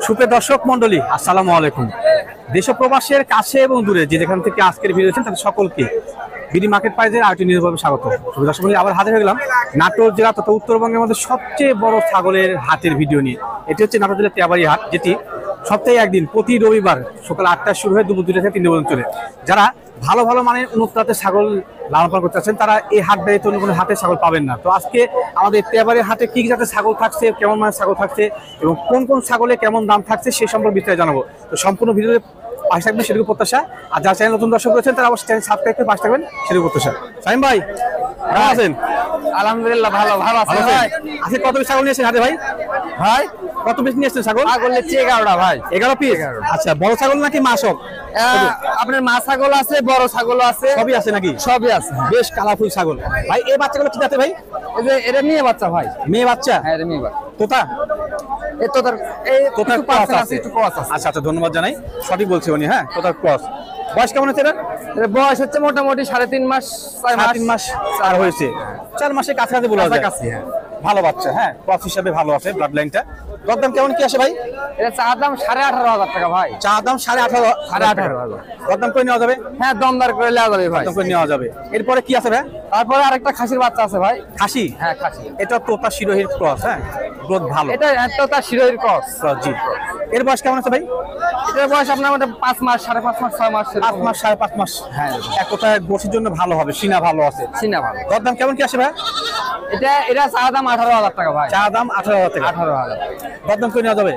সুপ্রিয় দর্শক মন্ডলী, আসসালামু আলাইকুম। দেশ প্রবাসের কাছে এবং দূরে যে যেখান থেকে আজকের ভিডিও দেখছেন তাদের সকলকে বিডি মার্কেট প্রাইজের আরেকটি নিউজভাবে স্বাগত। সুপ্রিয় দর্শক মন্ডলী, আবার হাজির হয়ে গেলাম নাটোর জেলা তথা উত্তরবঙ্গের মধ্যে সবচেয়ে বড় ছাগলের হাটের ভিডিও নিয়ে। এটি হচ্ছে নাটোর জেলার তেয়াবাড়ি হাট, যেটি সপ্তাহে একদিন প্রতি রবিবার সকাল 8টায় শুরু হয়ে দুপুর 2টা থেকে 3টে পর্যন্ত চলে। যারা ভালো ভালো মানের উন্নত জাতের ছাগল লালন পালন করতে চাচ্ছেন তারা এই হাট ব্যতীত অন্য কোনো হাটে ছাগল পাবেন না। তো আজকে আমাদের তেয়াবাড়ির হাটে কি জাতের ছাগল থাকছে, কেমন মানের ছাগল থাকছে এবং কোন কোন ছাগলে কেমন দাম থাকছে সে সম্পর্কে বিস্তারিত জানাবো। তো সম্পূর্ণ ভিডিওতে পাশে থাকবেন সেটুকু প্রত্যাশা। আর যারা চ্যানেল নতুন দর্শক রয়েছেন তারা অবশ্যই চ্যানেল সাবস্ক্রাইব করে পাশে থাকবেন সেটুকু প্রত্যাশা। সাইম ভাই কেমন আছেন? আলহামদুলিল্লাহ ভালো আছেন ভাই। আজকে কত পিস ছাগল নিয়েছেন হাটে ভাই? ভাই কত পিস নিয়েছেন ছাগল? ছাগল নিচ্ছি 11টা ভাই। 11 পিস? আচ্ছা, বড় ছাগল নাকি মাসক? আপনার মা ছাগল আছে, বড় ছাগল আছে, সবই আছে নাকি? সবই আছে। বেশ কালারফুল ছাগল ভাই। এই বাচ্চাগুলো কি জাতে ভাই? এই যে এটা মেয়ে বাচ্চা ভাই। মেয়ে বাচ্চা? হ্যাঁ এটা মেয়ে বাচ্চা। তোতা? এই তোতার এই তোতার ক্রস আছে, একটু ক্রস আছে। আচ্ছা আচ্ছা, ধন্যবাদ জানাই, সঠিক বলছি উনি। হ্যাঁ, তোতার ক্রস। বয়স কেমন আছে এর? বয়স হচ্ছে মোটামুটি 3.5 মাস 3 মাস আর হয়েছে। 4 মাসের কাছাকাছি বলা যায়। কাছে হ্যাঁ। ভালো বাচ্চা, হ্যাঁ, ক্রস হিসাবে ভালো আছে ব্লাড লাইনটা। দরদাম কেমন কি আসে ভাই? এটা চা দাম 18,500 টাকা ভাই। চা দাম 18,500। দরদাম করে নেওয়া যাবে? হ্যাঁ দমদার করে নেওয়া যাবে ভাই। দরদাম করে নেওয়া যাবে। এরপরে কি আছে ভাই? তারপরে আরেকটা খাসির বাচ্চা আছে ভাই। খাসি? হ্যাঁ খাসি। এটা তোতা শিরোহির ক্রস। হ্যাঁ, গ্রোথ ভালো। এটা তোতা শিরোহির ক্রস। জি। এর বয়স কেমন আছে ভাই? এটার বয়স আপনার মধ্যে 5 মাস 5.5 মাস 6 মাস 5 মাস 5.5 মাস। হ্যাঁ এক কথায় গোশির জন্য ভালো হবে, সিনা ভালো আছে। সিনা ভালো। দরদাম কেমন কি আসে ভাই? এটা চা দাম 18,000 টাকা ভাই। চা দাম 18,000 টাকা। 18,000। দরদাম করে নেওয়া যাবে?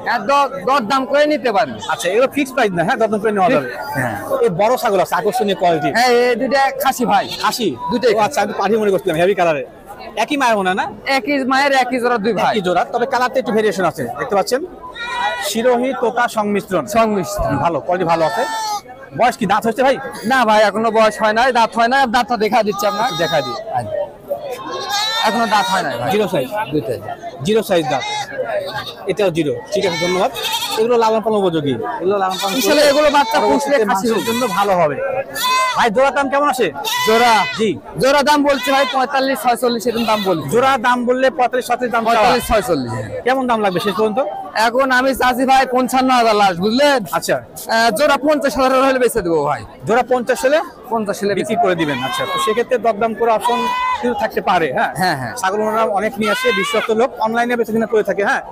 দর দাম করে নিতে পারবে। আচ্ছা, এগুলো ফিক্সড প্রাইস না? হ্যাঁ, দরদাম করে নেওয়া যাবে। হ্যাঁ। এই বড় ছাগল আছে আকর্ষণীয় কোয়ালিটি। হ্যাঁ এই দুইটা খাসি ভাই। খাসি দুইটাই। আচ্ছা, আমি পাঠি মনে করছিলাম হেভি কালারে। একই মায়ের মনে হয় না? একই মায়ের একই জোড়া দুই ভাই। একই জোড়া, তবে কালারটা একটু ভেরিয়েশন আছে, দেখতে পাচ্ছেন। শিরোহী তোতা সংমিশ্রণ। ভালো কোয়ালিটি, ভালো আছে। বয়স কি দাঁত হচ্ছে ভাই? না ভাই এখনো বয়স হয় নাই, দাঁত হয় না। দাঁতটা দেখা দিচ্ছি আপনার, দেখা দিই। এখনো দাঁত হয় নাই ভাই। জিরো সাইজ, দুইটাই জিরো সাইজ দাঁত। এটাও জিরো। ঠিক আছে, ধন্যবাদ। এগুলো লালন পালন উপযোগী। এগুলো লালন পালন আসলে এগুলো বাচ্চা পুষলে খাসির জন্য ভালো হবে। ভাই জোড়া দাম কেমন আছে? জোড়া জি, জোড়া দাম বলছে ভাই 45-46 এরকম দাম বলছে। জোড়া দাম বললে 45-47 দাম। 45-46 কেমন দাম লাগবে শেষ পর্যন্ত? এখন আমি চাচ্ছি ভাই 55,000 লাস্ট, বুঝলেন? আচ্ছা, জোড়া 50,000 হলে বেচে দেবো ভাই। জোড়া 50 হলে 50 হলে বিক্রি করে দিবেন। আচ্ছা, তো সেক্ষেত্রে দরদাম করে অপশন কিন্তু থাকতে পারে। হ্যাঁ হ্যাঁ হ্যাঁ। ছাগল ওনারা অনেক নিয়ে আসে, বিশ্বস্ত লোক, অনলাইনে বেচা কিনা করে থাকে। হ্যাঁ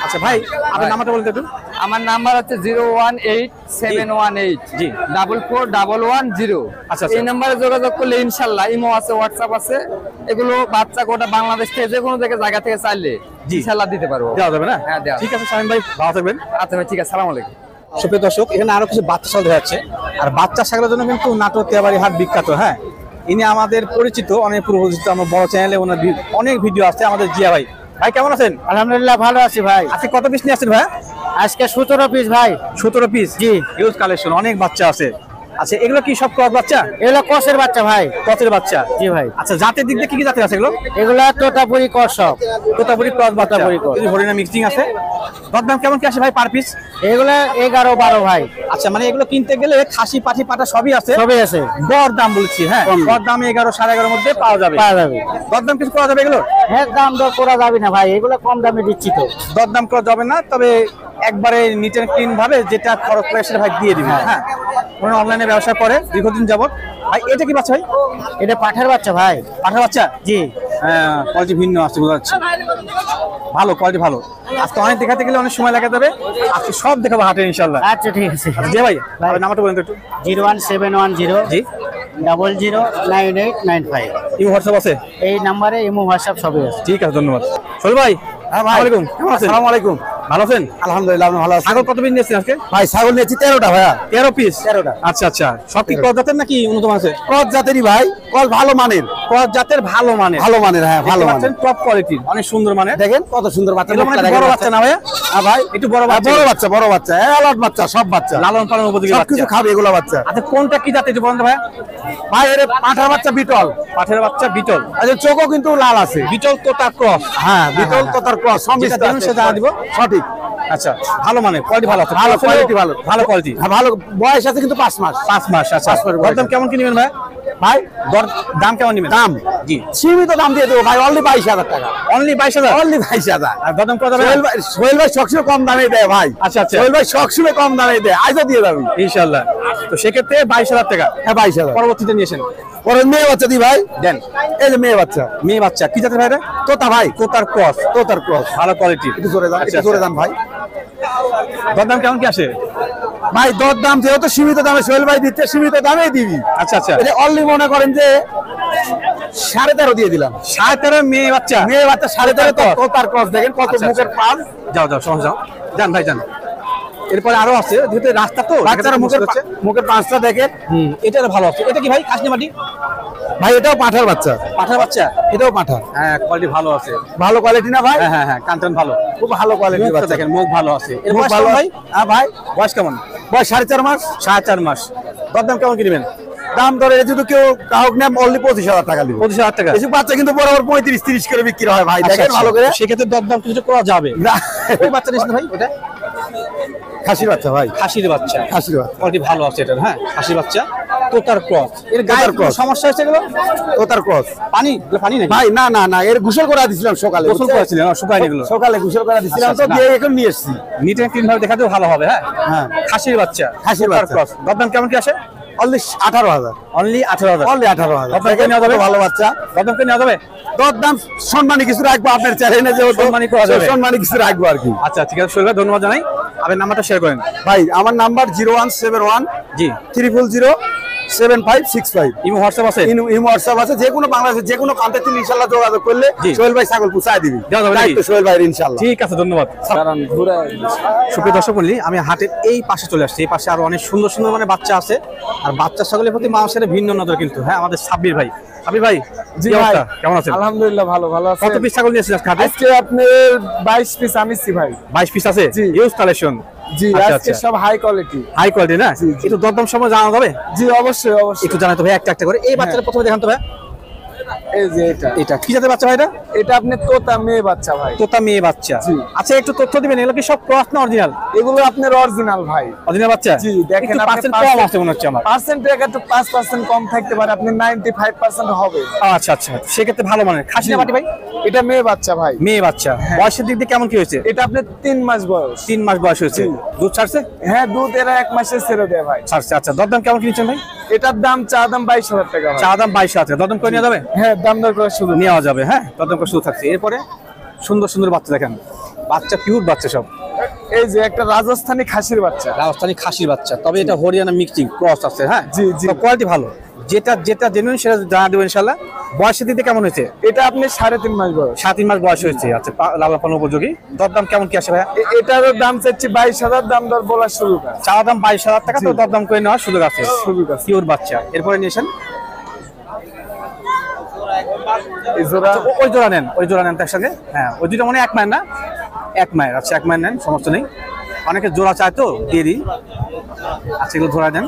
আচ্ছা ভাই, আপনার নাম্বারটা বলতে একটু। আমার নাম্বার হচ্ছে 018-718 জি 441110। আচ্ছা, এই নাম্বারে যোগাযোগ করলে ইনশাআল্লাহ ইমো আছে, হোয়াটসঅ্যাপ আছে। এগুলো বাচ্চা গোটা বাংলাদেশ থেকে যে কোনো জায়গা থেকে চাইলে ইনশাআল্লাহ দিতে পারবো। দেওয়া যাবে না? হ্যাঁ দেওয়া। ঠিক আছে শামীম ভাই, ভালো থাকবেন। আচ্ছা ভাই ঠিক আছে, আসসালামু আলাইকুম। সুপ্রিয় দর্শক, এখানে আরো কিছু বাচ্চা ছাগল দেখা যাচ্ছে। আর বাচ্চা ছাগলের জন্য কিন্তু নাটোর তেয়াবাড়ি হাট বিখ্যাত। হ্যাঁ, ইনি আমাদের পরিচিত, অনেক পরিচিত। আমার বড় চ্যানেলে ওনার অনেক ভিডিও আছে। আমাদের জিয়া ভাই। ভাই কেমন আছেন? আলহামদুলিল্লাহ ভালো আছি ভাই। আজকে কত পিস নিয়ে আসছেন ভাই? আজকে 17 পিস ভাই। 17 পিস? জি, হিউজ কালেকশন, অনেক বাচ্চা আছে। আচ্ছা, এগুলো কি সব ক্রস বাচ্চা? এগুলো কসের বাচ্চা ভাই। ক্রসের বাচ্চা? জি ভাই। আচ্ছা, জাতের দিক দিয়ে কি কি জাতের আছে এগুলো? এগুলো তোতাপুরি কস সব। তোতাপুরি ক্রস বাচ্চা, তোতাপুরি ক্রস। হরিণা মিক্সিং আছে। দরদাম কেমন কি আসে ভাই পার পিস? এগুলো 11-12 ভাই। আচ্ছা, মানে এগুলো কিনতে গেলে খাসি পাঠি পাটা সবই আছে? সবই আছে। দর দাম বলছি। হ্যাঁ, দর দাম 11-11.5 মধ্যে পাওয়া যাবে। দরদাম কিছু করা যাবে এগুলো? হ্যাঁ দাম দর করা যাবে না ভাই, এগুলো কম দামে দিচ্ছি তো। দরদাম করা যাবে না, তবে একবারে নিট এন্ড ক্লিন ভাবে যেটা খরচ করে সেটা ভাই দিয়ে দিবেন। হ্যাঁ, ওনারা অনলাইনে ব্যবসা করে দীর্ঘদিন যাবত। ভাই এটা কি বাচ্চা ভাই? এটা পাঠার বাচ্চা ভাই। পাঠার বাচ্চা? জি। হ্যাঁ, কোয়ালিটি ভিন্ন আছে, বোঝা যাচ্ছে। ভালো কোয়ালিটি, ভালো। আজকে অনেক দেখাতে গেলে অনেক সময় লাগে যাবে। আজকে সব দেখাবো হাটে ইনশাল্লাহ। আচ্ছা ঠিক আছে। জি ভাই, নাম্বারটা বলেন তো একটু। 01710 জি 009895। ইমো হোয়াটসঅ্যাপ আছে? এই নাম্বারে ইমো হোয়াটসঅ্যাপ সবই আছে। ঠিক আছে, ধন্যবাদ। সোহেল ভাই, আসসালামু আলাইকুম। কেমন আছেন? আসসালামু আলাইকুম। ভালো আছেন? আলহামদুলিল্লাহ আমি ভালো আছি। ছাগল কত পিস নিয়েছেন আজকে? ভাই ছাগল নিয়েছি 13টা ভাইয়া। 13 পিস? 13টা। আচ্ছা আচ্ছা, সব কি ক্রস জাতের নাকি উন্নত আছে? ক্রস জাতেরই ভাই, ক্রস ভালো মানের। ক্রস জাতের ভালো মানের? ভালো মানের, হ্যাঁ ভালো মানের। টপ কোয়ালিটির, অনেক সুন্দর মানের। দেখেন কত সুন্দর বাচ্চা। বড় বাচ্চা না ভাইয়া? হ্যাঁ ভাই একটু বড় বাচ্চা। বড় বাচ্চা এলাট বাচ্চা, সব বাচ্চা লালন পালন উপযোগী বাচ্চা, সবকিছু খাবে এগুলো বাচ্চা। আচ্ছা, কোনটা কি জাতের বলেন ভাইয়া? ভাই এর পাঠার বাচ্চা বিটল। পাঠের বাচ্চা বিটল? আচ্ছা চোখও কিন্তু লাল আছে। বিটল তোতা ক্রস? হ্যাঁ বিটল তো তার ক্রস যেটা দেবেন সেটা দিব। সঠিক। আচ্ছা, ভালো মানের, কোয়ালিটি ভালো আছে। ভালো কোয়ালিটি, ভালো ভালো কোয়ালিটি। হ্যাঁ ভালো বয়স আছে কিন্তু 5 মাস। 5 মাস? আচ্ছা, বয়স দরদাম কেমন কি নেবেন ভাই? ভাই দাম কেমন নেবেন? দাম জি সীমিত দাম দিয়ে দেবো ভাই, অনলি 22,000 টাকা। Only 22,000, only 22,000। আর দরদাম করা যাবে? সোহেল ভাই সবসময় কম দামে দেয় ভাই। আচ্ছা আচ্ছা, সোহেল ভাই সবসময় কম দামে দেয়, আজও দিয়ে যাবি ইনশাআল্লাহ। তো সেক্ষেত্রে 22,000 টাকা। হ্যাঁ 22,000। পরবর্তীতে নিয়েছেন পরে মেয়ে বাচ্চা দি ভাই, দেন। এই যে মেয়ে বাচ্চা, মেয়ে বাচ্চা কি জাতের ভাই? তোতা ভাই, তোতার ক্রস, তোতার ক্রস, ভালো কোয়ালিটি। একটু জোরে দাম, একটু জোরে দাম ভাই। দরদাম কেমন কি আসে ভাই দর দাম যেহেতু সীমিত দামে সোহেল ভাই দিচ্ছে, সীমিত দামেই দিবি। আচ্ছা আচ্ছা, এটা অনলি মনে করেন যে 13.5 দিয়ে দিলাম। 13.5 মেয়ে বাচ্চা, মেয়ে বাচ্চা 13.5, তোতার ক্রস দেখেন কত আচ্ছা, মুখের আচ্ছা। পাল। যাও যাও সমস্যা, যান ভাই যান। এরপরে আরো আছে, যেহেতু রাস্তা তো বাচ্চারা মুখের পাঁচটা দেখেন। এটা ভালো আছে। এটা কি ভাই কাশনি মাটি? ভাই এটাও পাঠার বাচ্চা, পাঠার বাচ্চা, এটাও পাঠা। হ্যাঁ কোয়ালিটি ভালো আছে, ভালো কোয়ালিটি না ভাই? হ্যাঁ হ্যাঁ হ্যাঁ, কান্টন ভালো, খুব ভালো কোয়ালিটি মুখটা বাচ্চা দেখেন, মুখ ভালো আছে। এর মুখ বয়স ভালো কেমন ভাই? হ্যাঁ ভাই, বয়স কেমন? বয়স 4.5 মাস। 4.5 মাস। দরদাম কেমন কিনবেন? দাম ধরে যদি কেউ গ্রাহক নেয় অনলি 25,000 টাকা দিব। 25,000 টাকা। এসব বাচ্চা কিন্তু বরাবর 35-30 করে বিক্রি হয় ভাই, আচ্ছা, দেখেন আচ্ছা। ভালো করে। সেক্ষেত্রে দরদাম কিছু করা যাবে। না, ওই বাচ্চা নিয়েছেন ভাই? ওটা খাসির বাচ্চা ভাই, খাসির বাচ্চা, খাসির বাচ্চা, কোয়ালিটি ভালো আছে এটা। হ্যাঁ খাসির বাচ্চা, তোতার ক্রস। এর গায়ের cross। সমস্যা হচ্ছে এগুলো? তোতার ক্রস পানি, পানি নাকি? ভাই। না না না, এর গোসল করা দিছিলাম সকালে, গোসল করেছিলেন? শুকায়নি এগুলো? সকালে গোসল করা দিছিলাম, আচ্ছা, তো আচ্ছা, দিয়ে এখন নিয়ে এসেছি। নিট এন্ড ক্লিন ভাবে দেখাতেও ভালো হবে। হ্যাঁ হ্যাঁ, খাসির বাচ্চা, খাসির তোতার বাচ্চা। ক্রস। দরদাম কেমন কি আসে? অনলি 18,000। অনলি 18,000। অনলি 18,000। দরদাম করে নেওয়া যাবে? ভালো বাচ্চা, দরদাম করে নেওয়া যাবে? দর দাম সম্মানী কিছু রাখবো, আপনার চ্যানেলে যে সম্মানী করা যাবে। সম্মানী কিছু রাখবো আর কি। আচ্ছা ঠিক আছে, শৈল ভাই ধন্যবাদ জানাই। আপনার নাম্বারটা শেয়ার করেন। ভাই আমার নাম্বার 0171 জি 300 7565। ইমো হোয়াটসঅ্যাপ আছে? ইমো হোয়াটসঅ্যাপ আছে, যে কোনো বাংলাদেশের যে কোনো প্রান্তে তিনি ইনশাআল্লাহ যোগাযোগ করলে জি। সোহেল ভাই ছাগল পুষায় দিবি। দেওয়া যাবে নাকি? দায়িত্ব সোহেল ভাইয়ের ইনশাআল্লাহ। ঠিক আছে, ধন্যবাদ। সুপ্রিয় দর্শক মণ্ডলী, আমি হাটের এই পাশে চলে আসছি। এই পাশে আরো অনেক সুন্দর সুন্দর মানে বাচ্চা আছে। আর বাচ্চা ছাগলের প্রতি মানুষের ভিন্ন নজর কিন্তু। হ্যাঁ আমাদের সাব্বির ভাই, সাব্বির ভাই জি কি ভাই, অবস্থা? কেমন আছেন? আলহামদুলিল্লাহ ভালো ভালো আছে। কত পিস ছাগল নিয়েছেন আজকে হাটে? আজকে আপনার 22 পিস আনিছি ভাই। 22 পিস আছে? জি। Use collection. জি আচ্ছা, আজকে আচ্ছা। সব হাই কোয়ালিটি। হাই কোয়ালিটি না? জি, জি। একটু দরদাম সময় জানা যাবে? জি অবশ্যই অবশ্যই। একটু জানাতে ভাই, একটা একটা করে। এই বাচ্চাটা প্রথমে দেখান তো ভাই। এই যে এটা এটা কি জাতের বাচ্চা ভাই? এটা এটা আপনার তোতা মেয়ে বাচ্চা ভাই। তোতা মেয়ে বাচ্চা। জি। আচ্ছা একটু তথ্য দিবেন, এগুলো কি সব ক্রস না অরিজিনাল? এগুলো আপনার অরিজিনাল ভাই। অরিজিনাল বাচ্চা? জি, দেখেন একটু আপনি পার্সেন্ট কম আছে মনে হচ্ছে আমার। পার্সেন্ট একটু 5% কম থাকতে পারে, আপনি 95% হবে। আচ্ছা আচ্ছা, সেক্ষেত্রে ভালো মানের। খাসি না পাটি ভাই? এটা মেয়ে বাচ্চা ভাই। মেয়ে বাচ্চা। বয়সের দিক দিয়ে কেমন কি হয়েছে? এটা আপনার 3 মাস বয়স। 3 মাস বয়স হয়েছে। জি। দুধ ছাড়ছে? হ্যাঁ দুধ এরা 1 মাসে ছেড়ে দেয় ভাই। ছাড়ছে। আচ্ছা দরদাম কেমন কিনছেন ভাই? এটার দাম চা দাম 22,000 টাকা ভাই। চা দাম 22 আছে, দরদাম করে নেওয়া যাবে? হ্যাঁ দাম দর করে শুধু নেওয়া যাবে। হ্যাঁ দরদাম করে শুরু থাকছে। এরপরে সুন্দর সুন্দর বাচ্চা দেখেন, বাচ্চা কিউট বাচ্চা সব। এই যে একটা রাজস্থানী খাসির বাচ্চা। রাজস্থানী খাসির বাচ্চা, তবে এটা হরিয়ানা মিক্সিং ক্রস আছে। হ্যাঁ জি, জি। কোয়ালিটি ভালো। যেটা যেটা জেনুইন সেটা জানা দেবো ইনশাল্লাহ। বয়সের দিক দিয়ে কেমন হয়েছে? এটা আপনি 3.5 মাস বয়স। 7 মাস বয়স হয়েছে। আচ্ছা লালন পালন উপযোগী। দরদাম কেমন কি আসে ভাইয়া? এটারও দাম চাচ্ছি 22,000, দাম দর বলা শুরু করে। চা দাম 22,000 টাকা, তো দরদাম করে নেওয়ার সুযোগ আছে। সুযোগ আছে। কিউর বাচ্চা। এরপরে নিয়েছেন এই জোড়া ওই জোড়া নেন, ওই জোড়া নেন তার সঙ্গে। হ্যাঁ ওই দুটো মানে এক মায়ের না? এক মায়ের। আচ্ছা এক মায়ের নেন, সমস্যা নেই। অনেকে জোড়া চায় তো দিয়ে দিই। আচ্ছা এগুলো ধরা দেন।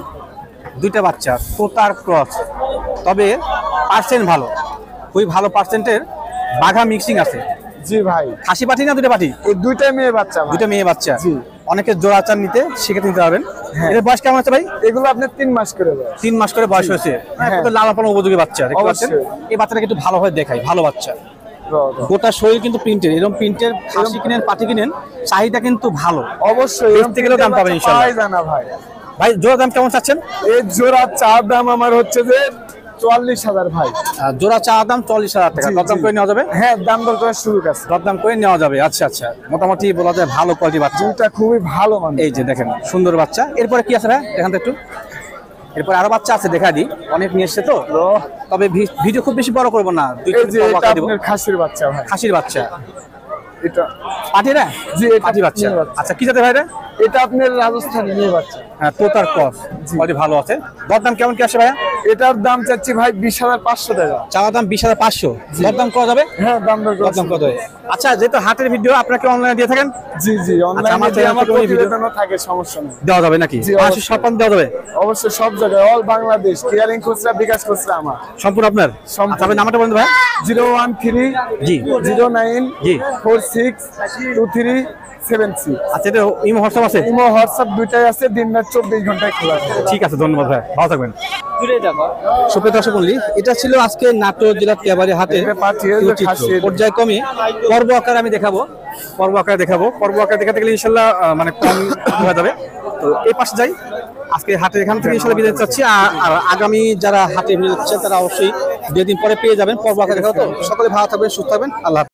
দুইটা বাচ্চা তোতার ক্রস, তবে পার্সেন্ট ভালো, খুবই ভালো পার্সেন্টের বাঘা মিক্সিং আছে। জি ভাই, খাসি পাঠি না দুটো পাঠি? এই দুইটাই মেয়ে বাচ্চা ভাই। দুটো মেয়ে বাচ্চা। জি। অনেকে জোড়া চান নিতে, সেক্ষেত্রে নিতে পারবেন। হ্যাঁ। এর বয়স কেমন আছে ভাই? এগুলো আপনার 3 মাস করে দেয়। 3 মাস করে বয়স হয়েছে। হ্যাঁ। লালন পালন উপযোগী বাচ্চা দেখতে পাচ্ছেন। অবশ্যই। এই বাচ্চাটাকে একটু ভালোভাবে দেখাই, ভালো বাচ্চা। গোটা শরীর কিন্তু প্রিন্টের, এরকম প্রিন্টের খাসি কিনেন পাটি কিনেন, চাহিদা কিন্তু ভালো। অবশ্যই দেখতে গেলেও দাম পাবেন ইনশাআল্লাহ। পাওয়াই যায় না ভাই। ভাই জোড়া দাম কেমন চাচ্ছেন? এই জোড়া চার দাম আমার হচ্ছে যে 44,000 ভাই। জোড়া চা দাম 40,000 টাকা। জি, দরদাম জি। করে নেওয়া যাবে? হ্যাঁ দাম দর করার সুযোগ আছে। দরদাম করে নেওয়া যাবে। আচ্ছা আচ্ছা, মোটামুটি বলা যায় ভালো কোয়ালিটি বাচ্চা। দুইটা খুবই ভালো মানে। এই যে দেখেন সুন্দর বাচ্চা। এরপরে কি আছে ভাই এখান থেকে একটু? এরপরে আরো বাচ্চা আছে, দেখা দিই। অনেক নিয়ে এসছে তো, তবে ভিডিও খুব বেশি বড় করবো না। এই যে এটা আপনার খাসির বাচ্চা ভাই। খাসির বাচ্চা এটা পাটি না? জি, এটা পাটি বাচ্চা। মেয়ে বাচ্চা। আচ্ছা কি জাতের ভাই এটা? এটা আপনার রাজস্থানী মেয়ে বাচ্চা। হ্যাঁ তোতার ক্রস, কোয়ালিটি ভালো আছে। দরদাম কেমন কি আসে ভাইয়া? এটার দাম চাচ্ছি ভাই 20,500 টাকা। চাওয়া দাম 20,500। দরদাম করা যাবে? হ্যাঁ দাম দর দরদাম করা যাবে। আচ্ছা যেহেতু হাটের ভিডিও আপনাকে অনলাইনে দিয়ে থাকেন, জি জি আমার অনলাইনে চ্যানেল আমার থেকে ওই ভিডিও প্রতিবেদনও থাকে, সমস্যা নেই। দেওয়া যাবে নাকি? জি, মাসে অবশ্যই। সব দেওয়া যাবে? অবশ্যই সব জায়গায় অল বাংলাদেশ কেয়ারিং খুচরা বিকাশ খুচরা আমার সম্পূর্ণ আপনার? সম্পূর্ণ। আচ্ছা আপনার নাম্বারটা বলুন ভাই। 013 জি 09 জি। 46 2376। আচ্ছা এটা ইমো হোয়াটসঅ্যাপ আছে? ইমো হোয়াটসঅ্যাপ দুইটাই আছে, দিন রাত 24 ঘন্টায় খোলা থাকে। ঠিক আছে, ধন্যবাদ ভাই, ভালো থাকবেন। সুপ্রিয় দর্শক মণ্ডলী, এটা ছিল আজকে নাটোর জেলার তিয়াবাড়ি হাটের চিত্র। পর্যায়ক্রমে পর্ব আকারে আমি দেখাবো, পর্ব আকারে দেখাতে গেলে ইনশাল্লাহ মানে কম হয়ে যাবে। তো এই পাশে যাই, আজকে হাটে এখান থেকে ইনশাল্লাহ বিদায় চাচ্ছি। আর আগামী যারা হাটে বিদায় চাচ্ছেন তারা অবশ্যই 2 দিন পরে পেয়ে যাবেন পর্ব আকারে দেখাবো। তো সকলে ভালো থাকবেন, সুস্থ থাকবেন, আল্লাহ হাফেজ।